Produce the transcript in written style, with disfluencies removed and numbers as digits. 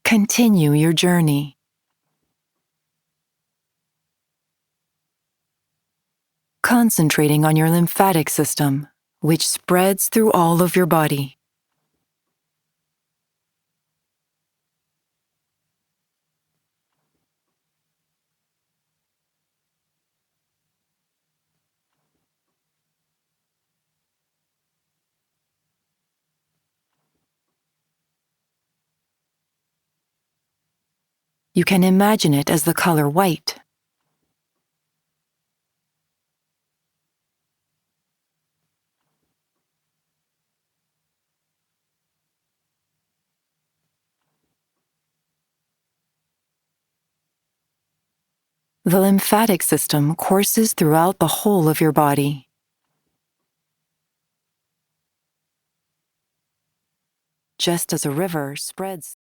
Continue your journey. Concentrating on your lymphatic system, which spreads through all of your body. You can imagine it as the color white. The lymphatic system courses throughout the whole of your body. Just as a river spreads